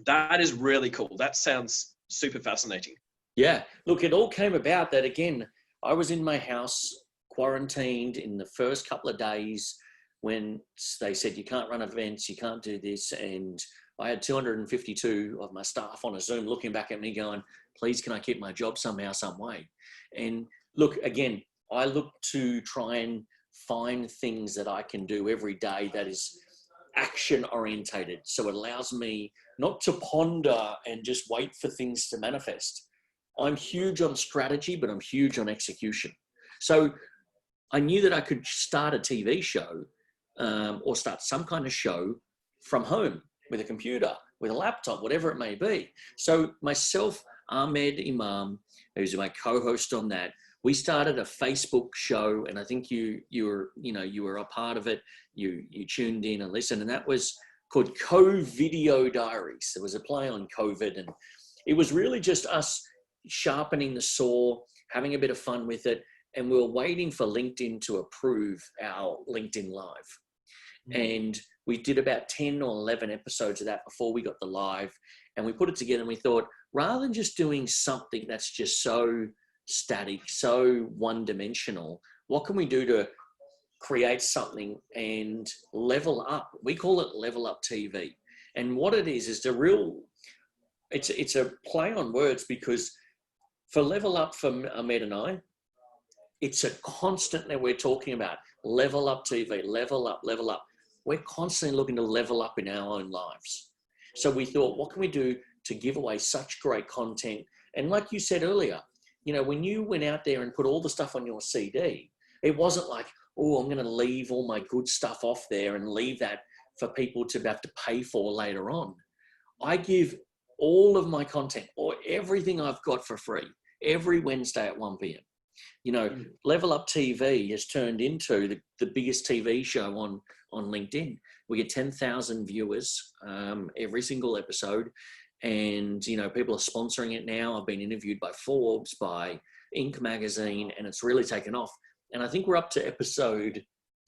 That is really cool. That sounds super fascinating. Yeah, look, it all came about that, again, I was in my house quarantined in the first couple of days when they said you can't run events, you can't do this, and I had 252 of my staff on a Zoom looking back at me going, please, can I keep my job somehow, some way? And look, again, I look to try and find things that I can do every day that is action orientated. So it allows me not to ponder and just wait for things to manifest. I'm huge on strategy, but I'm huge on execution. So I knew that I could start a TV show or start some kind of show from home with a computer, with a laptop, whatever it may be. So myself, Ahmed Imam, who's my co-host on that, we started a Facebook show, and I think you were a part of it. You tuned in and listened, and that was called Co-Video Diaries. There was a play on COVID, and it was really just us sharpening the saw, having a bit of fun with it, and we were waiting for LinkedIn to approve our LinkedIn Live. And we did about 10 or 11 episodes of that before we got the live, and we put it together and we thought, rather than just doing something that's just so static, so one-dimensional, what can we do to create something and level up? We call it Level Up TV. And what it is the real, it's a play on words, because for Level Up, for Ahmed and I, it's a constant that we're talking about. Level Up TV, level up, level up. We're constantly looking to level up in our own lives. So we thought, what can we do to give away such great content? And like you said earlier, when you went out there and put all the stuff on your CD, it wasn't like, oh, I'm going to leave all my good stuff off there and leave that for people to have to pay for later on. I give all of my content, or everything I've got, for free every Wednesday at 1 p.m. Level Up TV has turned into the biggest TV show on LinkedIn. We get 10,000 viewers every single episode. And, people are sponsoring it now. I've been interviewed by Forbes, by Inc. magazine, and it's really taken off. And I think we're up to episode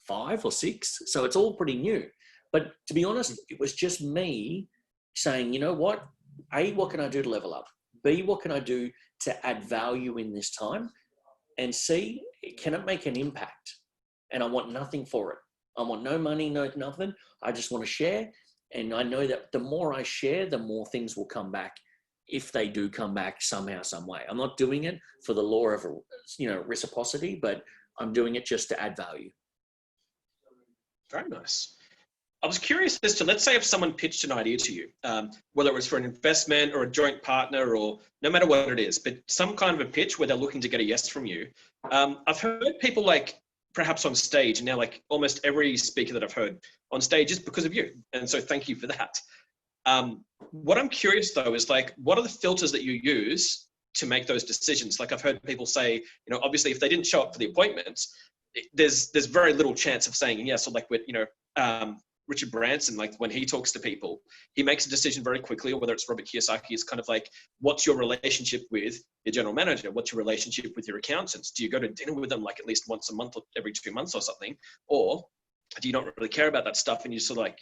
5 or 6. So it's all pretty new. But to be honest, it was just me saying, you know what? A, what can I do to level up? B, what can I do to add value in this time? And C, can it make an impact? And I want nothing for it. I want no money, no nothing. I just want to share. And I know that the more I share, the more things will come back, if they do come back somehow, some way. I'm not doing it for the law of, reciprocity, but I'm doing it just to add value. Very nice. I was curious as to, let's say if someone pitched an idea to you, whether it was for an investment or a joint partner, or no matter what it is, but some kind of a pitch where they're looking to get a yes from you. I've heard people, like, perhaps on stage, and now like almost every speaker that I've heard on stage is because of you. And so thank you for that. What I'm curious though is, like, what are the filters that you use to make those decisions? Like, I've heard people say, obviously if they didn't show up for the appointment, there's very little chance of saying yes. Or like with, Richard Branson, like when he talks to people, he makes a decision very quickly. Or whether it's Robert Kiyosaki, is kind of like, what's your relationship with your general manager? What's your relationship with your accountants? Do you go to dinner with them like at least once a month or every 2 months or something? Or do you not really care about that stuff? And you sort of like,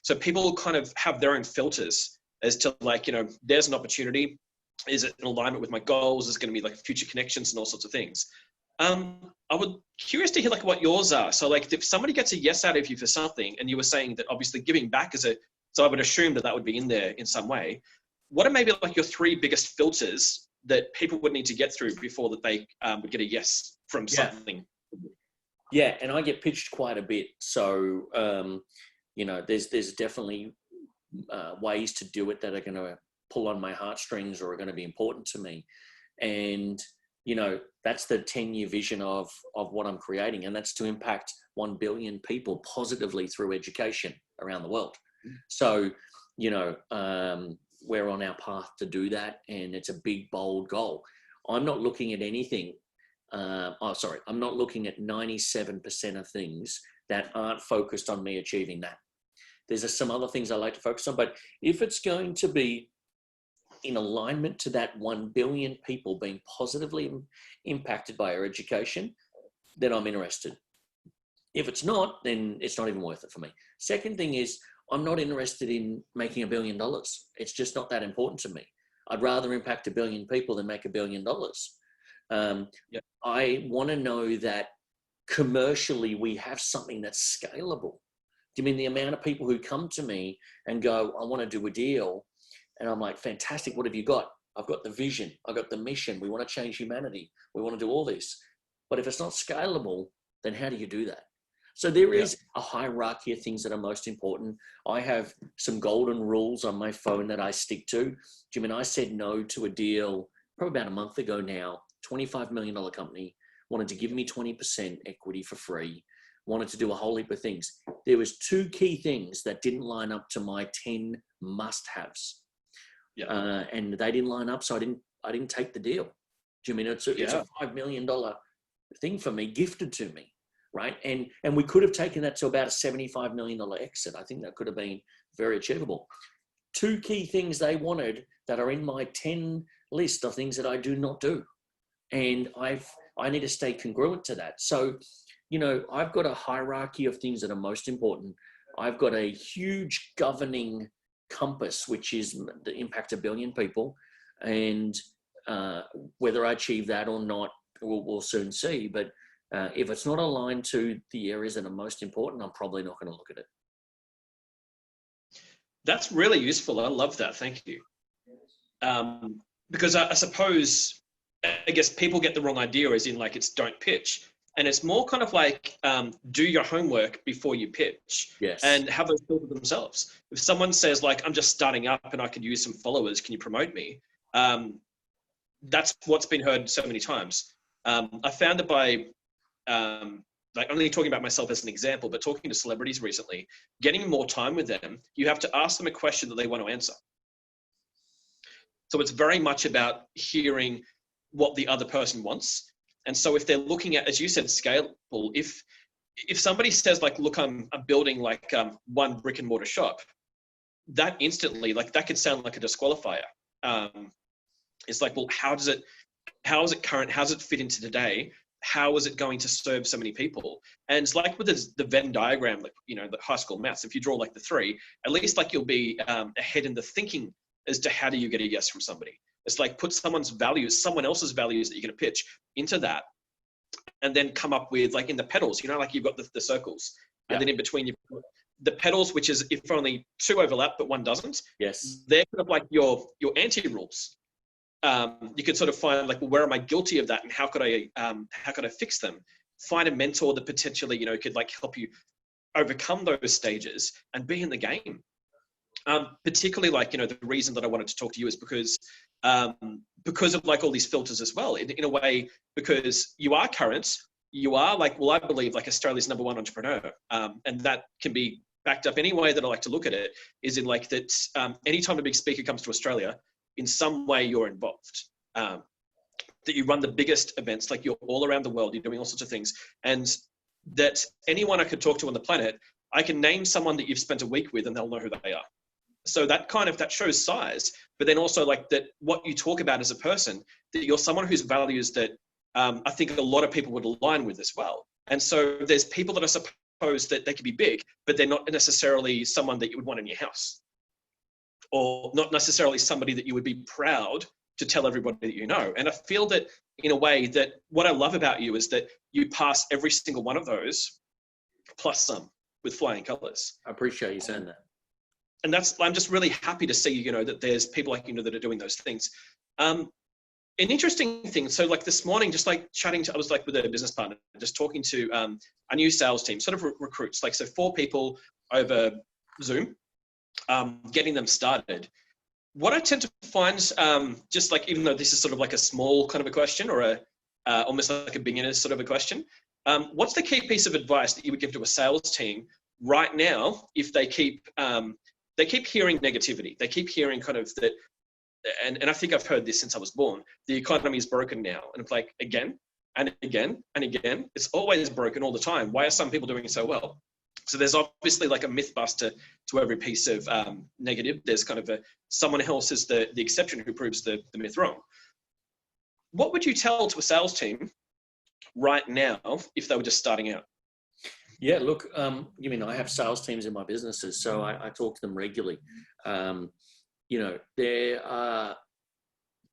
so people kind of have their own filters as to like, there's an opportunity. Is it in alignment with my goals? Is it going to be like future connections and all sorts of things? I would curious to hear like what yours are. So like if somebody gets a yes out of you for something, and you were saying that obviously giving back so I would assume that would be in there in some way. What are maybe like your 3 biggest filters that people would need to get through before that they would get a yes from something? Yeah, and I get pitched quite a bit. So, there's definitely ways to do it that are going to pull on my heartstrings or are going to be important to me. And, that's the 10-year vision of what I'm creating. And that's to impact 1 billion people positively through education around the world. So, we're on our path to do that. And it's a big, bold goal. I'm not looking at anything. I'm not looking at 97% of things that aren't focused on me achieving that. There's some other things I like to focus on, but if it's going to be in alignment to that 1 billion people being positively impacted by our education, then I'm interested. If it's not, then it's not even worth it for me. Second thing is, I'm not interested in making $1 billion. It's just not that important to me. I'd rather impact 1 billion people than make $1 billion. I want to know that commercially we have something that's scalable. Do you mean the amount of people who come to me and go, I want to do a deal? And I'm like, fantastic. What have you got? I've got the vision. I've got the mission. We want to change humanity. We want to do all this. But if it's not scalable, then how do you do that? So there is a hierarchy of things that are most important. I have some golden rules on my phone that I stick to. Jim, and I said no to a deal probably about a month ago now, $25 million company, wanted to give me 20% equity for free, wanted to do a whole heap of things. There was 2 key things that didn't line up to my 10 must-haves. And they didn't line up, so I didn't take the deal. Do you mean it's a $5 million thing for me, gifted to me, right? And we could have taken that to about a $75 million exit. I think that could have been very achievable. 2 key things they wanted that are in my 10 list of things that I do not do. And I need to stay congruent to that. So, you know, I've got a hierarchy of things that are most important. I've got a huge governing compass, which is the impact 1 billion people. And whether I achieve that or not, we'll soon see. But if it's not aligned to the areas that are most important, I'm probably not going to look at it. That's really useful. I love that. Thank you. Because I suppose, I guess people get the wrong idea as in like it's don't pitch. And it's more kind of like do your homework before you pitch. Yes. And have those people themselves. If someone says like, I'm just starting up and I could use some followers, can you promote me? That's what's been heard so many times. I found that by like only talking about myself as an example, but talking to celebrities recently, getting more time with them, you have to ask them a question that they want to answer. So it's very much about hearing what the other person wants. And so if they're looking at, as you said, scalable, if somebody says like, look, I'm building like 1 brick and mortar shop, that instantly, like that could sound like a disqualifier. It's like, well, how is it current? How does it fit into today? How is it going to serve so many people? And it's like with the Venn diagram, like, you know, the high school maths, if you draw like the 3, at least like you'll be ahead in the thinking as to how do you get a yes from somebody. It's like put someone else's values that you're going to pitch into that, and then come up with like in the petals, you know, like you've got the circles, and then in between you've got the petals, which is if only 2 overlap but 1 doesn't. Yes, they're kind of like your anti-rules. You could sort of find like, well, where am I guilty of that, and how could I fix them? Find a mentor that potentially, you know, could like help you overcome those stages and be in the game. Particularly like, you know, the reason that I wanted to talk to you is because of like all these filters as well, in a way, because you are current, you are like, well, I believe like Australia's #1 entrepreneur. And that can be backed up any way that I like to look at it, is in like that anytime a big speaker comes to Australia, in some way you're involved. That you run the biggest events, like you're all around the world, you're doing all sorts of things. And that anyone I could talk to on the planet, I can name someone that you've spent a week with and they'll know who they are. So that shows size, but then also like that what you talk about as a person, that you're someone whose values that I think a lot of people would align with as well. And so there's people that are supposed that they could be big, but they're not necessarily someone that you would want in your house, or not necessarily somebody that you would be proud to tell everybody that you know. And I feel that in a way that what I love about you is that you pass every single one of those plus some with flying colors. I appreciate you saying that. And I'm just really happy to see, you know, that there's people like, you know, that are doing those things. An interesting thing. So like this morning, just like I was like with a business partner, just talking to a new sales team, sort of recruits, like, so 4 people over Zoom, getting them started. What I tend to find, just like, even though this is sort of like a small kind of a question, or almost like a beginner's sort of a question, what's the key piece of advice that you would give to a sales team right now if they keep hearing negativity? They keep hearing kind of that, and I think I've heard this since I was born, the economy is broken now. And it's like, again, and again and again. It's always broken all the time. Why are some people doing so well? So there's obviously like a myth buster to every piece of negative. There's kind of someone else is the exception who proves the myth wrong. What would you tell to a sales team right now if they were just starting out? Yeah, look, you mean I have sales teams in my businesses, so I talk to them regularly. There are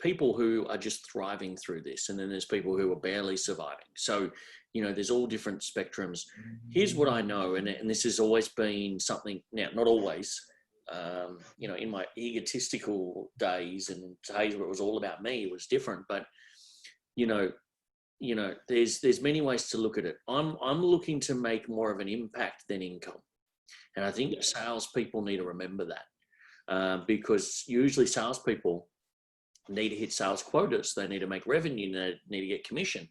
people who are just thriving through this, and then there's people who are barely surviving. So, there's all different spectrums. Here's what I know, and this has always been something, now, not always, in my egotistical days and days where it was all about me, it was different, but, there's many ways to look at it. I'm looking to make more of an impact than income. And I think salespeople need to remember that, because usually salespeople need to hit sales quotas. They need to make revenue. They need to get commission.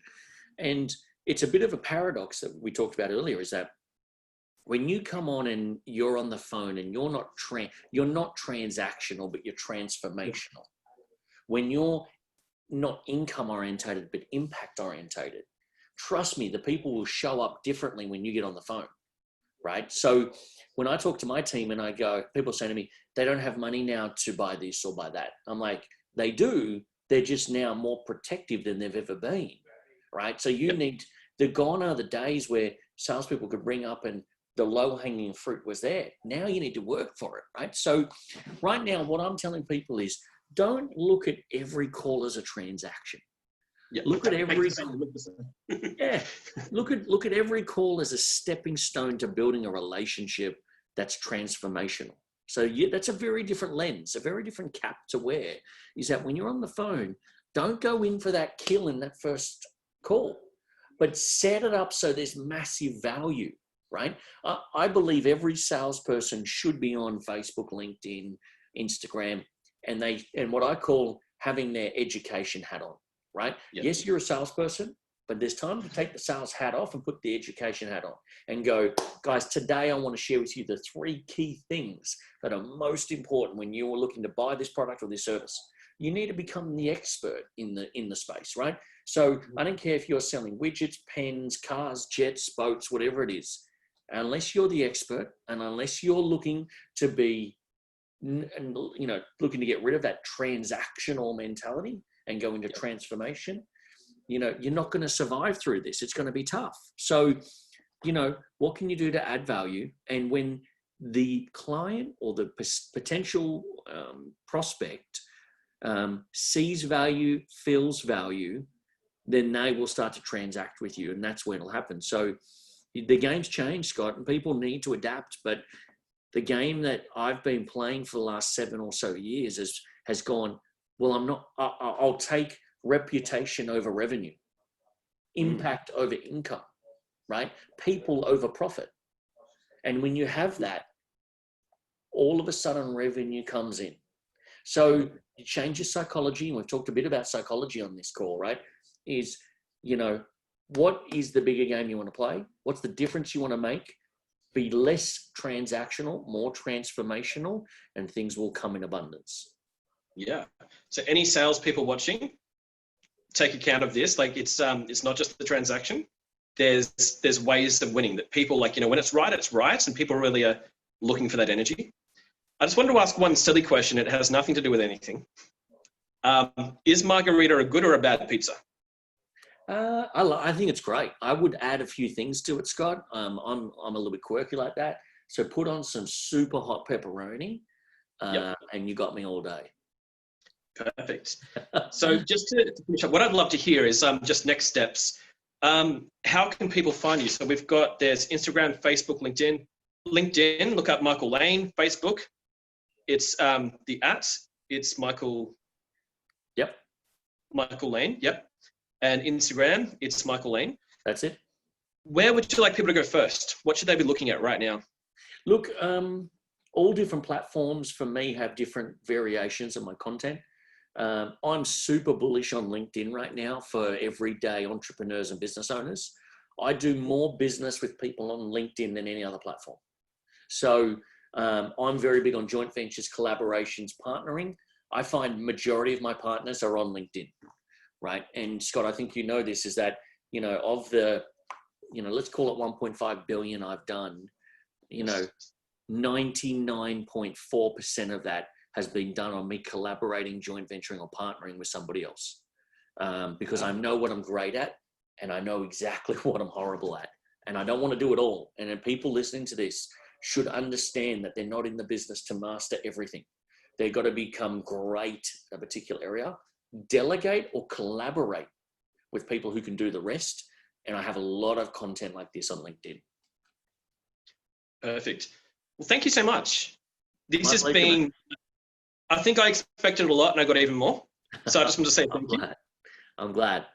And it's a bit of a paradox that we talked about earlier, is that when you come on and you're on the phone and you're not transactional, but you're transformational. When you're not income orientated, but impact orientated, trust me, the people will show up differently when you get on the phone, right? So when I talk to my team and I go, people say to me, they don't have money now to buy this or buy that. I'm like, they do. They're just now more protective than they've ever been, right? So gone are the days where salespeople could bring up and the low hanging fruit was there. Now you need to work for it, right? So right now, what I'm telling people is, don't look at every call as a transaction. Yeah, look at every look at every call as a stepping stone to building a relationship that's transformational. So that's a very different lens, a very different cap to wear. Is that when you're on the phone, don't go in for that kill in that first call, but set it up so there's massive value, right? I believe every salesperson should be on Facebook, LinkedIn, Instagram, and what I call having their education hat on, right? Yep. Yes, you're a salesperson, but there's time to take the sales hat off and put the education hat on and go, guys, today I want to share with you the 3 key things that are most important when you are looking to buy this product or this service. You need to become the expert in the space, right? So I don't care if you're selling widgets, pens, cars, jets, boats, whatever it is, unless you're the expert and unless you're looking to be and looking to get rid of that transactional mentality and go into transformation, you're not going to survive through this. It's going to be tough. So, what can you do to add value? And when the client or the potential prospect sees value, feels value, then they will start to transact with you, and that's when it'll happen. So the game's changed, Scott, and people need to adapt, but the game that I've been playing for the last 7 or so years has gone, well, I'll take reputation over revenue, impact over income, right? People over profit. And when you have that, all of a sudden revenue comes in. So you change your psychology, and we've talked a bit about psychology on this call, right? Is, what is the bigger game you want to play? What's the difference you want to make? Be less transactional, more transformational, and things will come in abundance. Yeah. So any salespeople watching, take account of this. Like it's not just the transaction. There's ways of winning that people when it's right, and people really are looking for that energy. I just wanted to ask one silly question. It has nothing to do with anything. Is margarita a good or a bad pizza? I think it's great. I would add a few things to it, Scott. I'm a little bit quirky like that. So put on some super hot pepperoni, and you got me all day. Perfect. So just to finish up, what I'd love to hear is just next steps. How can people find you? So there's Instagram, Facebook, LinkedIn. LinkedIn, look up Michael Lane. Facebook, it's it's Michael. Yep. Michael Lane. Yep. And Instagram, it's Michael Lane. That's it. Where would you like people to go first? What should they be looking at right now? Look, all different platforms for me have different variations of my content. I'm super bullish on LinkedIn right now for everyday entrepreneurs and business owners. I do more business with people on LinkedIn than any other platform. So I'm very big on joint ventures, collaborations, partnering. I find majority of my partners are on LinkedIn. Right. And Scott, I think this is that of the, let's call it 1.5 billion I've done, 99.4% of that has been done on me collaborating, joint venturing, or partnering with somebody else. Because I know what I'm great at, and I know exactly what I'm horrible at, and I don't want to do it all. And then people listening to this should understand that they're not in the business to master everything. They've got to become great at a particular area, delegate or collaborate with people who can do the rest. And I have a lot of content like this on LinkedIn. Perfect. Well, thank you so much. This has pleasure, been, mate. I think I expected a lot and I got even more. So I just want to say thank you. I'm glad.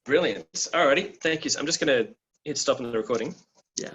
Brilliant. Alrighty. Thank you. I'm just going to hit stop on the recording. Yeah.